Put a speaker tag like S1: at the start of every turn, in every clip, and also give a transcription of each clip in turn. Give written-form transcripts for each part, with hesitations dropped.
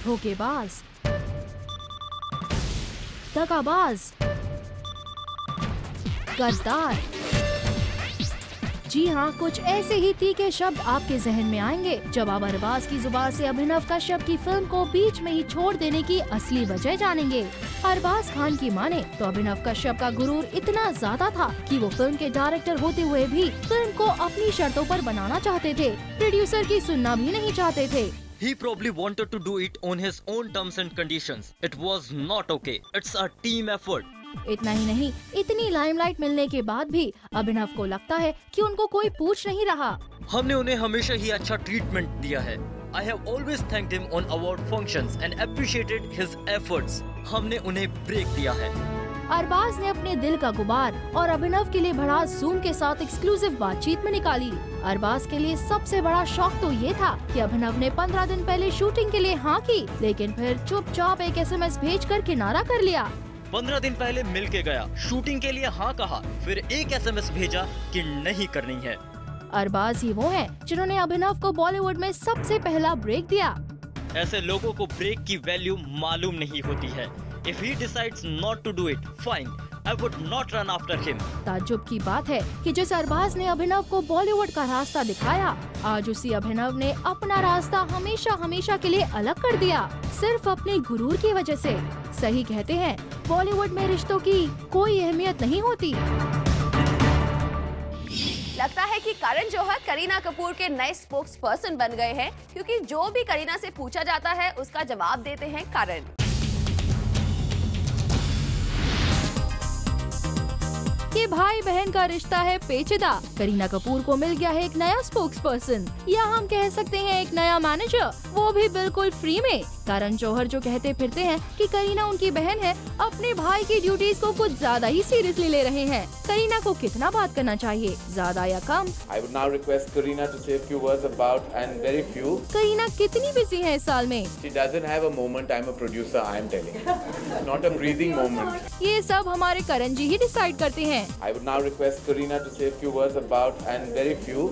S1: धोखेबाज, दगाबाज, गद्दार। जी हाँ, कुछ ऐसे ही तीखे शब्द आपके जहन में आएंगे जब आप अरबाज की जुबान से अभिनव कश्यप की फिल्म को बीच में ही छोड़ देने की असली वजह जानेंगे। अरबाज खान की माने तो अभिनव कश्यप का गुरूर इतना ज्यादा था कि वो फिल्म के डायरेक्टर होते हुए भी फिल्म को अपनी शर्तों पर बनाना चाहते थे, प्रोड्यूसर की सुनना भी नहीं चाहते थे।
S2: He probably wanted to do it on his own terms and conditions. It was not okay. It's a team effort.
S1: इतना ही नहीं, इतनी लाइमलाइट मिलने के बाद भी अभिनव को लगता है कि उनको कोई पूछ नहीं रहा।
S2: हमने उन्हें हमेशा ही अच्छा ट्रीटमेंट दिया है। I have always thanked him on award functions and appreciated his efforts. हमने उन्हें ब्रेक दिया है।
S1: अरबाज ने अपने दिल का गुबार और अभिनव के लिए भड़ास जूम के साथ एक्सक्लूसिव बातचीत में निकाली। अरबाज के लिए सबसे बड़ा शौक तो ये था कि अभिनव ने 15 दिन पहले शूटिंग के लिए हाँ की, लेकिन फिर चुपचाप एक SMS भेजकर किनारा कर लिया।
S2: 15 दिन पहले मिल के गया, शूटिंग के लिए हाँ कहा, फिर एक SMS भेजा कि नहीं करनी है।
S1: अरबाज ही वो हैं जिन्होंने अभिनव को बॉलीवुड में सबसे पहला ब्रेक दिया।
S2: ऐसे लोगों को ब्रेक की वैल्यू मालूम नहीं होती है। If he decides not to do it, fine. I would not run after him.
S1: ताज्जुब की बात है कि जिस अरबाज ने अभिनव को बॉलीवुड का रास्ता दिखाया, आज उसी अभिनव ने अपना रास्ता हमेशा हमेशा के लिए अलग कर दिया, सिर्फ अपने गुरूर की वजह से। सही कहते हैं, बॉलीवुड में रिश्तों की कोई अहमियत नहीं होती।
S3: लगता है कि करण जौहर करीना कपूर के नए स्पोक्स पर्सन बन गए हैं, क्योंकि जो भी करीना से पूछा जाता है उसका जवाब देते हैं करण।
S1: कि भाई बहन का रिश्ता है पेचीदा, करीना कपूर को मिल गया है एक नया स्पोक्स पर्सन, या हम कह सकते हैं एक नया मैनेजर, वो भी बिल्कुल फ्री में। करण जौहर जो कहते फिरते हैं कि करीना उनकी बहन है, अपने भाई की ड्यूटीज को कुछ ज्यादा ही सीरियसली ले रहे हैं। करीना को कितना बात करना चाहिए, ज्यादा या कम?
S4: I would now request Kareena to say a few words about and very few.
S1: Kareena कितनी बिजी है इस साल में?
S4: She doesn't have a moment. I'm a producer. I am telling. Not a breathing moment.
S1: ये सब हमारे करण जी ही डिसाइड करते हैं।
S4: I would now request Kareena to say a few words about and very few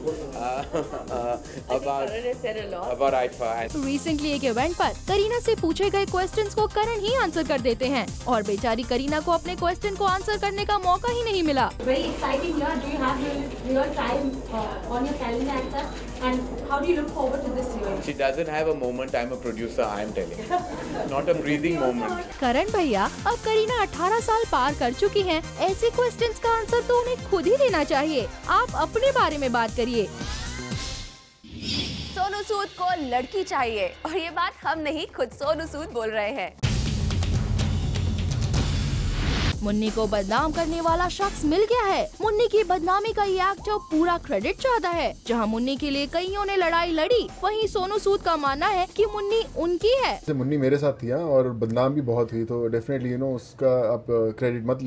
S4: about IFA.
S1: Recently एक event पर करीना से पूछे गए क्वेश्चंस को करण ही आंसर कर देते हैं, और बेचारी करीना को अपने क्वेश्चन को आंसर करने का मौका ही नहीं मिला।
S5: Very exciting year. Do you have your time on your calendar and such? And how do you look forward to this year?
S4: She doesn't have a moment. I'm a producer. I am telling. Not a breathing moment.
S1: करण भैया, अब करीना 18 साल पार कर चुकी हैं, ऐसे questions का answer तो उन्हें खुद ही देना चाहिए। आप अपने बारे में बात करिए।
S3: सोनू सूद को लड़की चाहिए, और ये बात हम नहीं, खुद सोनू सूद बोल रहे हैं।
S1: मुन्नी को बदनाम करने वाला शख्स मिल गया है। मुन्नी की बदनामी का ये एक्ट जो पूरा क्रेडिट चाहता है। जहां मुन्नी के लिए कईयों ने लड़ाई लड़ी, वहीं सोनू सूद का मानना है कि मुन्नी उनकी है।
S6: मुन्नी मेरे साथ थी और बदनाम भी बहुत हुई, तो डेफिनेटली उसका आप क्रेडिट मत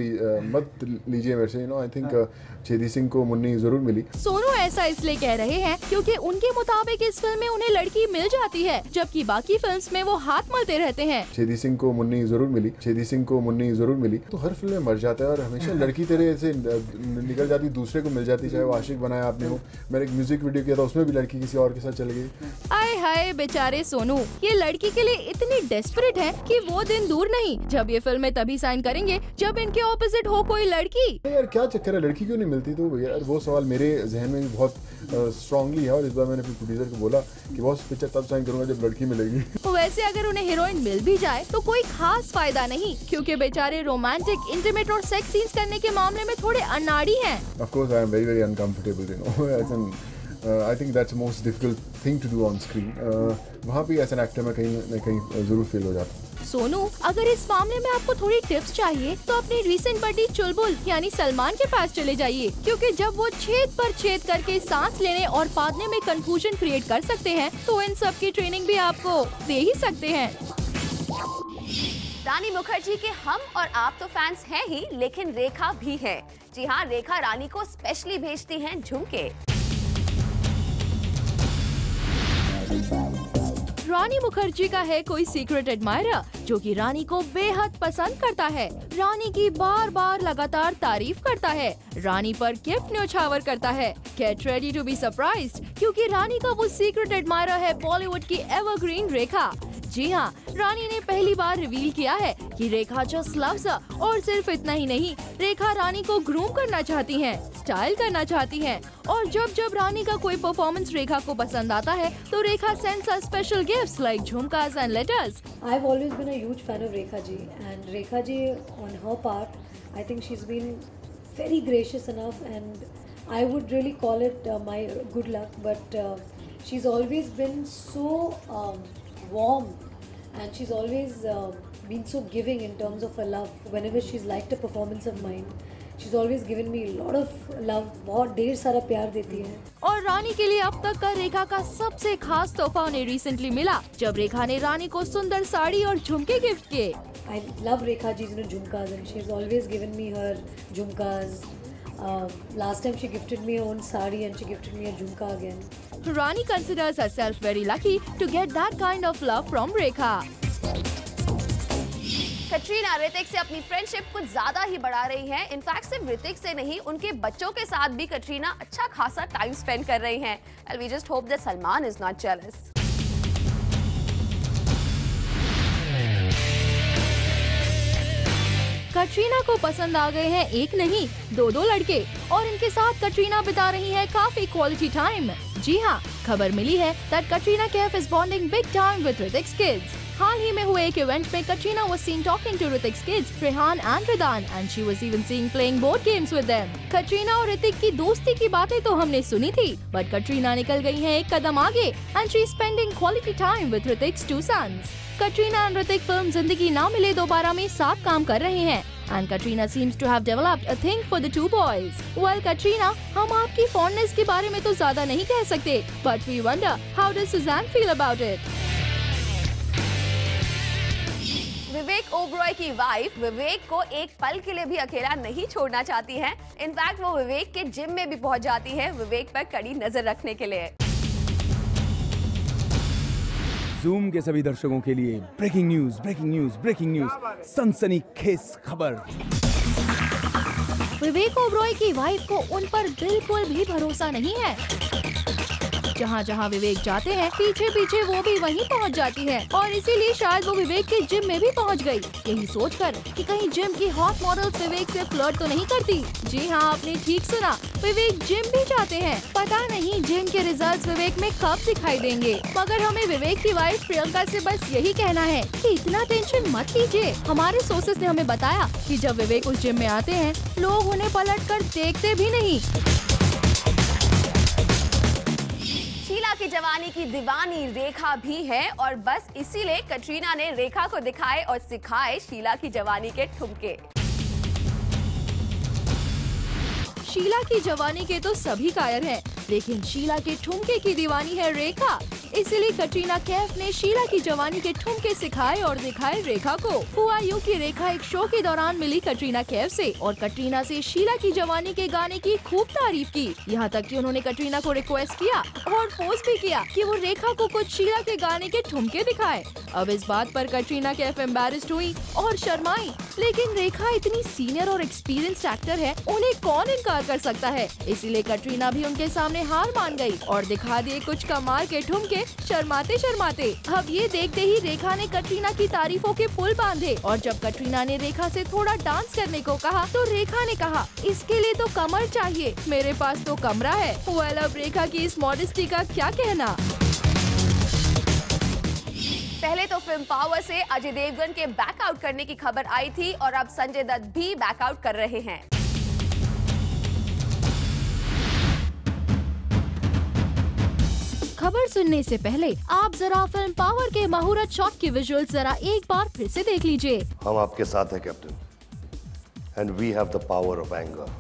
S6: लीजिए मेरे से। आई थिंक छेदी सिंह को मुन्नी जरूर मिली।
S1: सोनू ऐसा इसलिए कह रहे हैं क्योंकि उनके मुताबिक इस फिल्म में उन्हें लड़की मिल जाती है, जबकि बाकी फिल्म्स में वो हाथ मलते रहते हैं।
S6: छेदी सिंह को मुन्नी जरूर मिली, छेदी सिंह को मुन्नी जरूर मिली। तो हर फिल्म में मर जाता है और हमेशा लड़की तेरे से निकल जाती, दूसरे को मिल जाती, चाहे वो आशिक बनाया आपने हो। मैंने एक म्यूजिक वीडियो किया था, उसमें भी लड़की किसी और के साथ चल गई।
S1: आए हाय बेचारे सोनू, ये लड़की के लिए इतनी डेस्परेट है कि वो दिन दूर नहीं जब ये फिल्में तभी साइन करेंगे जब इनके ऑपोजिट हो कोई लड़की।
S6: यार क्या चक्कर है, लड़की क्यों नहीं मिलती? तो यार वो सवाल मेरे जहन में बहुत स्ट्रांगली है, और इस बार मैंने अपने प्रोड्यूसर को बोला कि बॉस पिक्चर तब साइन करूंगा जब लड़की मिलेगी।
S1: वैसे अगर उन्हें हीरोइन मिल भी जाए तो कोई खास फायदा नहीं, क्योंकि बेचारे रोमांटिक, इंटीमेट और सेक्स सीन्स करने के मामले में थोड़े अनाड़ी हैं।
S6: Of course I am very very uncomfortable, as in I think that's the most difficult thing to do on screen. वहाँ पे एज एन एक्टर में कहीं न कहीं जरूर फेल हो जाता हूँ।
S1: सोनू, अगर इस मामले में आपको थोड़ी टिप्स चाहिए तो अपनी रीसेंट बडी चुलबुल यानी सलमान के पास चले जाइए, क्योंकि जब वो छेद पर छेद करके सांस लेने और पादने में कंफ्यूजन क्रिएट कर सकते हैं, तो इन सब की ट्रेनिंग भी आपको दे ही सकते हैं।
S3: रानी मुखर्जी के हम और आप तो फैंस हैं ही, लेकिन रेखा भी है। जी हाँ, रेखा रानी को स्पेशली भेजती हैं झुमके।
S1: रानी मुखर्जी का है कोई सीक्रेट एडमायरर जो कि रानी को बेहद पसंद करता है, रानी की बार बार लगातार तारीफ करता है, रानी पर गिफ्ट न्योछावर करता है। Get ready to be surprised, क्योंकि रानी का वो सीक्रेट एडमायरर है बॉलीवुड की एवरग्रीन रेखा। जी हाँ, रानी ने पहली बार रिवील किया है कि रेखा जस्ट लव्स हर, और सिर्फ इतना ही नहीं, रेखा रानी को ग्रूम करना चाहती हैं, स्टाइल करना चाहती हैं, और जब जब रानी का कोई परफॉर्मेंस रेखा को पसंद आता है तो Rekha sends her special gifts like jhumkas and letters.
S7: I've always been a huge fan of Rekha ji, and Rekha ji on her part, I think she's been very gracious enough, and I would really call it my good luck, but she's always been so warm, and she's always been so giving in terms of her love. Whenever she's liked a performance of mine, she's always given me a lot of love. बहुत ढेर सारा प्यार देती है।
S1: और रानी के लिए अब तक का रेखा का सबसे खास तोहफा उन्हें रिसेंटली मिला, जब रेखा ने रानी को सुंदर साड़ी और झुमके गिफ्ट किए।
S7: I love Rekha ji's jhumkas, and she's always given me her jhumkas. Last time she gifted me her own sari, and she gifted me a jhumka again.
S1: Rani considers herself very lucky to get that kind of love from Rekha.
S3: Katrina Hrithik से अपनी friendship कुछ ज्यादा ही बढ़ा रही हैं। In fact सिर्फ ऋतिक से नहीं, उनके बच्चों के साथ भी कटरीना अच्छा खासा टाइम स्पेंड कर रही हैं। And we just hope that Salman is not jealous.
S1: Katrina को पसंद आ गए हैं एक नहीं दो लड़के, और इनके साथ कटरीना बिता रही है काफी क्वालिटी टाइम। जी हाँ, खबर मिली है that Katrina Kaif is bonding big time with Hrithik's kids. हाल ही में हुए एक इवेंट में Katrina was seen talking to Hrithik's kids, Rehan and Ridan, and she was even seen playing board games with them. Katrina और ऋतिक की दोस्ती की बातें तो हमने सुनी थी, बट कटरीना निकल गई हैं एक कदम आगे, and she is spending quality time with Hrithik's 2 sons. Katrina और ऋतिक फिल्म जिंदगी ना मिले दोबारा में साथ काम कर रहे हैं, and Katrina seems to have developed a thing for the 2 boys. Well, Katrina, हम आपकी fondness के बारे में तो ज्यादा नहीं कह सकते, but we wonder how does Suzanne feel about it?
S3: Vivek Oberoi की वाइफ विवेक को एक पल के लिए भी अकेला नहीं छोड़ना चाहती है। इनफैक्ट वो विवेक के जिम में भी पहुंच जाती है विवेक पर कड़ी नजर रखने के लिए।
S8: जूम के सभी दर्शकों के लिए ब्रेकिंग न्यूज, सनसनीखेज खबर।
S1: विवेक ओबरॉय की वाइफ को उन पर बिल्कुल भी भरोसा नहीं है। जहाँ जहाँ विवेक जाते हैं, पीछे पीछे वो भी वहीं पहुँच जाती है, और इसीलिए शायद वो विवेक के जिम में भी पहुँच गई, यही सोचकर कि कहीं जिम की हॉट मॉडल्स विवेक से फ्लर्ट तो नहीं करती। जी हाँ, आपने ठीक सुना, विवेक जिम भी जाते हैं। पता नहीं जिम के रिजल्ट्स विवेक में कब दिखाई देंगे, मगर हमें विवेक की वाइफ प्रियंका से बस यही कहना है कि इतना टेंशन मत लीजिए। हमारे सोर्सेज ने हमें बताया कि जब विवेक उस जिम में आते हैं, लोग उन्हें पलट कर देखते भी नहीं।
S3: शीला की जवानी की दीवानी रेखा भी है, और बस इसीलिए कटरीना ने रेखा को दिखाए और सिखाए शीला की जवानी के ठुमके।
S1: शीला की जवानी के तो सभी कायर हैं, लेकिन शीला के ठुमके की दीवानी है रेखा। इसीलिए कटरीना कैफ ने शीला की जवानी के ठुमके सिखाए और दिखाए रेखा को। हुआ यूं कि रेखा एक शो के दौरान मिली कटरीना कैफ से, और कटरीना से शीला की जवानी के गाने की खूब तारीफ की। यहाँ तक कि उन्होंने कटरीना को रिक्वेस्ट किया और फोर्स भी किया कि वो रेखा को कुछ शीला के गाने के ठुमके दिखाए। अब इस बात पर कटरीना कैफ एम्बैरेस्ड हुई और शर्माई, लेकिन रेखा इतनी सीनियर और एक्सपीरियंस्ड एक्टर है, उन्हें कौन इनकार कर सकता है। इसीलिए कटरीना भी उनके सामने हार मान गई और दिखा दिए कुछ कमाल के ठुमके शर्माते शर्माते। अब ये देखते ही रेखा ने कटरीना की तारीफों के पुल बांधे, और जब कटरीना ने रेखा से थोड़ा डांस करने को कहा तो रेखा ने कहा, इसके लिए तो कमर चाहिए, मेरे पास तो कमरा है। वेल, अब रेखा की इस मॉडेस्टी का क्या कहना।
S3: पहले तो फिल्म पावर से अजय देवगन के बैकआउट करने की खबर आई थी, और अब संजय दत्त भी बैकआउट कर रहे हैं।
S1: खबर सुनने से पहले आप जरा फिल्म पावर के मुहूर्त शॉट की विजुअल्स जरा एक बार फिर से देख लीजिए।
S9: हम आपके साथ हैं captain, and we have the power of anger.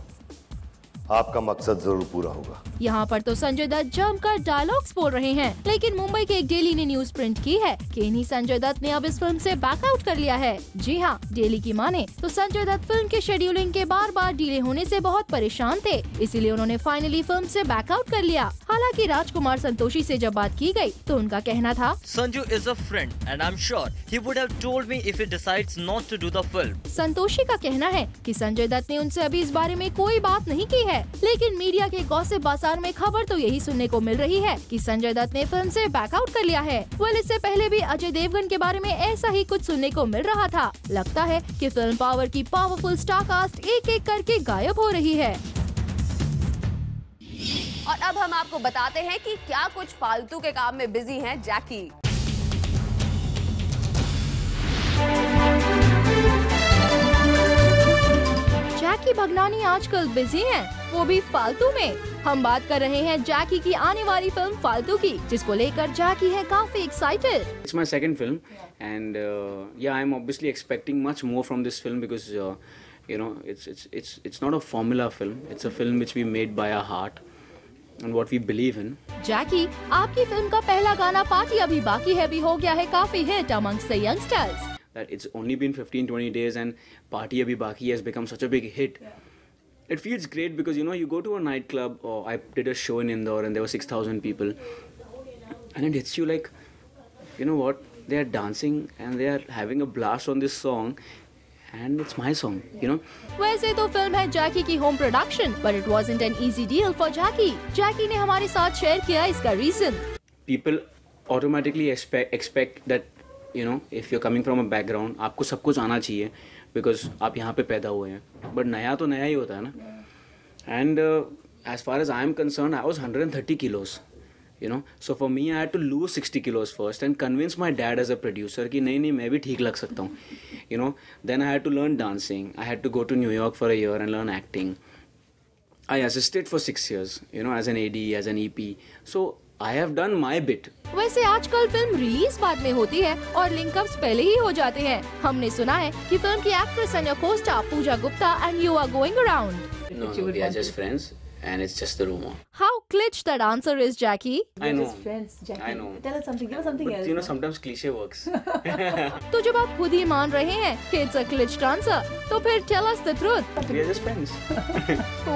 S9: आपका मकसद जरूर पूरा होगा।
S1: यहाँ पर तो संजय दत्त जमकर डायलॉग्स बोल रहे हैं, लेकिन मुंबई के एक डेली ने न्यूज प्रिंट की है कि इन्हीं संजय दत्त ने अब इस फिल्म से बैकआउट कर लिया है। जी हाँ, डेली की माने तो संजय दत्त फिल्म के शेड्यूलिंग के बार बार डिले होने से बहुत परेशान थे, इसीलिए उन्होंने फाइनली फिल्म से बैकआउट कर लिया। हालांकि राजकुमार संतोषी से जब बात की गई तो उनका कहना था,
S2: Sanju is a friend and I am sure he would have told me if he decides not to do the film.
S1: Santoshi का कहना है कि संजय दत्त ने उनसे अभी इस बारे में कोई बात नहीं की है, है, लेकिन मीडिया के गॉसिप बाजार में खबर तो यही सुनने को मिल रही है कि संजय दत्त ने फिल्म से बैकआउट कर लिया है। इससे पहले भी अजय देवगन के बारे में ऐसा ही कुछ सुनने को मिल रहा था। लगता है कि फिल्म पावर की पावरफुल स्टार कास्ट एक एक करके गायब हो रही है।
S3: और अब हम आपको बताते हैं कि क्या कुछ फालतू के काम में बिजी हैं जैकी।
S1: जैकी भगनानी आजकल बिजी हैं, वो भी फालतू में। हम बात कर रहे हैं जैकी की आने वाली फिल्म फालतू की, जिसको लेकर जैकी है काफी excited.
S10: It's my second film, and yeah, I'm obviously expecting much more from this film because you know it's not a formula film. It's a film which we made by our heart and what we believe in.
S1: जैकी, आपकी film का पहला गाना party अभी बाकी है भी हो गया है काफी hit amongst the youngsters.
S10: That it's only been 15-20 days and Party Abhi Baki has become such a big hit. It feels great because, you know, you go to a nightclub, or I did a show in Indore and there were 6,000 people, and it hits you like, you know what, they are dancing and they are having a blast on this song and it's my song, you know.
S1: वैसे तो film है जैकी की home production, but it wasn't an easy deal for जैकी। जैकी ने हमारे साथ share किया इसका reason.
S10: People automatically expect that, you know, if you're coming from a background, आपको सब कुछ आना चाहिए because आप यहाँ पे पैदा हुए हैं, but नया तो नया ही होता है ना। And as far as I am concerned, I was 130 kilos, you know, so for me I had to lose 60 kilos first and convince my dad as a producer कि नहीं मैं भी ठीक लग सकता हूँ, you know. Then I had to learn dancing. I had to go to New York for a year and learn acting. I assisted for 6 years, you know, as an AD, as an EP. So I have done my bit.
S1: वैसे आजकल film release बाद में होती है और link-ups पहले ही हो जाते हैं। हमने सुना है कि फिल्म की actress Anya Costa, Pooja Gupta and you are going around.
S10: No, we are just friends and it's just the rumor.
S1: How glitch that answer is, Jackie.
S10: I know.
S5: Just friends, Jackie.
S10: I know.
S5: Tell us something. Give us something
S10: But
S5: else.
S10: you know, sometimes cliche works.
S1: तो जब आप खुद ही मान रहे हैं कि it's a glitched answer, तो फिर tell us the truth.
S10: We are just friends.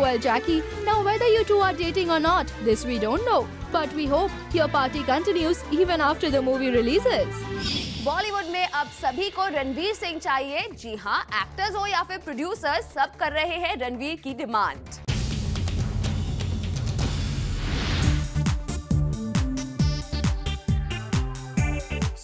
S1: Well, Jackie, now whether you two are dating or not, this we don't know. But we hope your party continues even after the movie releases.
S3: Bollywood में अब सभी को रणवीर सिंह चाहिए। जी हाँ, actors हो या फिर producers, सब कर रहे हैं रणवीर की डिमांड।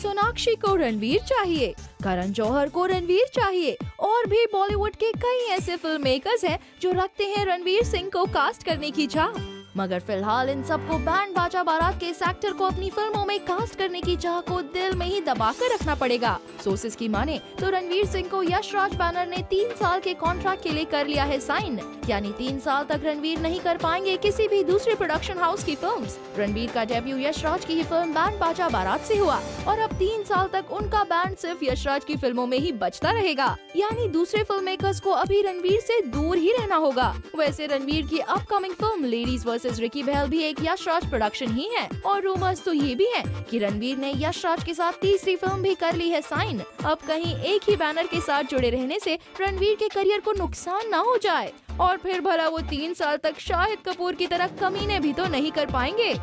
S1: सोनाक्षी को रणवीर चाहिए, करण जौहर को रणवीर चाहिए, और भी बॉलीवुड के कई ऐसे फिल्म मेकर्स हैं जो रखते हैं रणवीर सिंह को कास्ट करने की चाह। मगर फिलहाल इन सबको बैंड बाजा बारात के इस एक्टर को अपनी फिल्मों में कास्ट करने की चाह को दिल में ही दबा कर रखना पड़ेगा। सोर्सेज की माने तो रणवीर सिंह को यश राज बैनर ने 3 साल के कॉन्ट्रैक्ट के लिए कर लिया है साइन, यानी 3 साल तक रणवीर नहीं कर पाएंगे किसी भी दूसरे प्रोडक्शन हाउस की फिल्म्स। रणवीर का डेब्यू यश राज की ही फिल्म बैंड बाजा बारात से हुआ और अब 3 साल तक उनका बैंड सिर्फ यश राज की फिल्मों में ही बचता रहेगा, यानी दूसरे फिल्म मेकर्स को अभी रणवीर से दूर ही रहना होगा। वैसे रणवीर की upcoming film ladies versus Ricky Bahl भी एक यश राज प्रोडक्शन ही है और रूमर्स तो ये भी हैं कि रणवीर ने यश राज के साथ तीसरी फिल्म भी कर ली है साइन। अब कहीं एक ही बैनर के साथ जुड़े रहने से रणवीर के करियर को नुकसान ना हो जाए और फिर भला वो 3 साल तक शाहिद कपूर की तरह कमीने भी तो नहीं कर पाएंगे।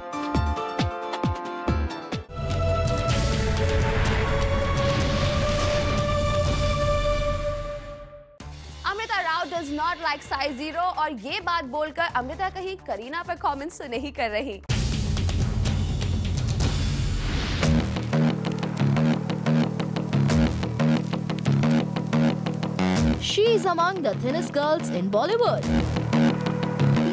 S3: Amrita Rao does not like size 0 और ये बात बोलकर अमृता कहीं करीना पर कमेंट्स तो नहीं कर रही।
S1: She is among the thinnest girls in Bollywood.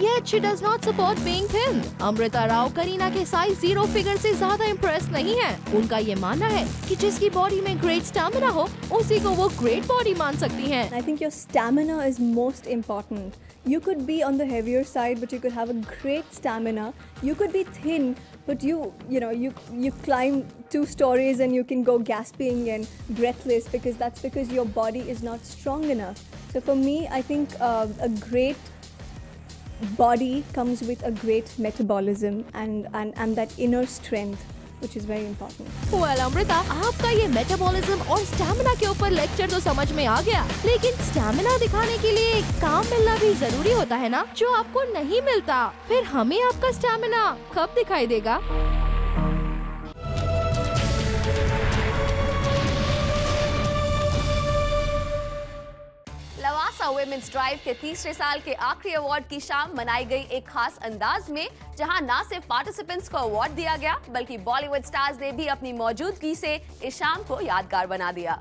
S1: Yet she does not support being thin. Amrita Rao Kareena के साइज 0 फिगर से ज्यादा इम्प्रेस नहीं है। उनका ये मानना है कि जिसकी बॉडी में ग्रेट स्टैमिना हो उसी को वो ग्रेट बॉडी मान सकती हैं।
S11: I think your stamina is most important. You could be on the heavier side, but you could have a great stamina. You could be thin, but you climb 2 stories and you can go gasping and breathless because your body is not strong enough. So for me, I think a great body comes with a great metabolism and that inner strength, which is very important.
S1: Well, Amrita, आपका ये metabolism और stamina के ऊपर lecture तो समझ में आ गया, लेकिन स्टैमिना दिखाने के लिए काम मिलना भी जरूरी होता है ना, जो आपको नहीं मिलता। फिर हमें आपका स्टैमिना कब दिखाई देगा?
S3: लवासा वुमेन्स ड्राइव के तीसरे साल के आखिरी अवार्ड की शाम मनाई गई एक खास अंदाज में, जहां न सिर्फ पार्टिसिपेंट्स को अवार्ड दिया गया बल्कि बॉलीवुड स्टार्स ने भी अपनी मौजूदगी से इस शाम को यादगार बना दिया।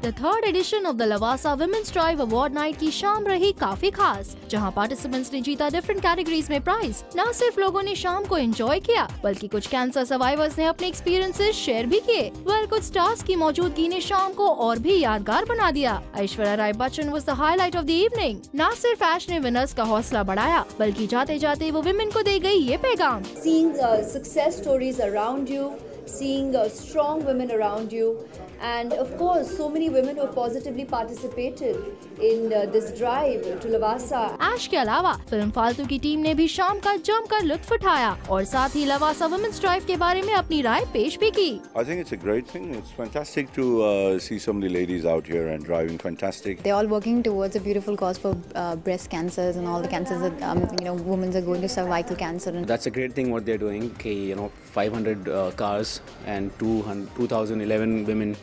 S1: The third edition of the Lavasa Women's Drive Award Night की शाम रही काफी खास, जहां पार्टिसिपेंट्स ने जीता डिफरेंट कैटेगरीज में प्राइज। न सिर्फ लोगों ने शाम को एंजॉय किया बल्कि कुछ कैंसर सर्वाइवर्स ने अपने एक्सपीरियंसेस शेयर भी किए। कुछ स्टार्स की मौजूदगी ने शाम को और भी यादगार बना दिया। Aishwarya Rai Bachchan was the highlight of the evening। न सिर्फ ऐश ने विनर्स का हौसला बढ़ाया बल्कि जाते जाते वो विमेन को दे गई ये पैगाम।
S12: Seeing success stories around you, seeing strong women around you, and of course so many women who positively participated in this drive to Lavasa।
S1: ऐश के अलावा फिल्म फालतू की टीम ने भी शाम का जमकर लुत्फ उठाया और साथ ही लवासा वुमेन्स ड्राइव के बारे में अपनी राय पेश भी की।
S13: I think it's a great thing. It's fantastic to see so many ladies out here and driving fantastic.
S14: They're all working towards a beautiful cause for breast cancers and all the cancers that women are going to cervical cancer. And
S10: that's a great thing what they're doing. 500 cars and 2011 women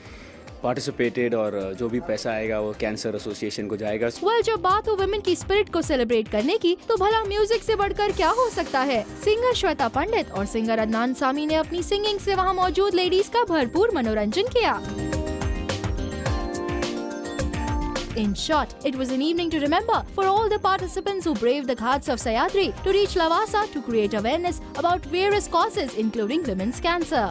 S10: participated और जो भी पैसा आएगा वो cancer association को जाएगा।
S1: जब बात हो वुमेन की स्पिरिट को सेलिब्रेट करने की तो भला म्यूजिक से बढ़कर क्या हो सकता है। सिंगर श्वेता पंडित और सिंगर अदनान सामी ने अपनी सिंगिंग से वहाँ मौजूद लेडीज का भरपूर मनोरंजन किया। In short, it was an evening to remember for all the participants who braved the ghats of Sahyadri to reach Lavasa to create awareness about various causes including women's cancer.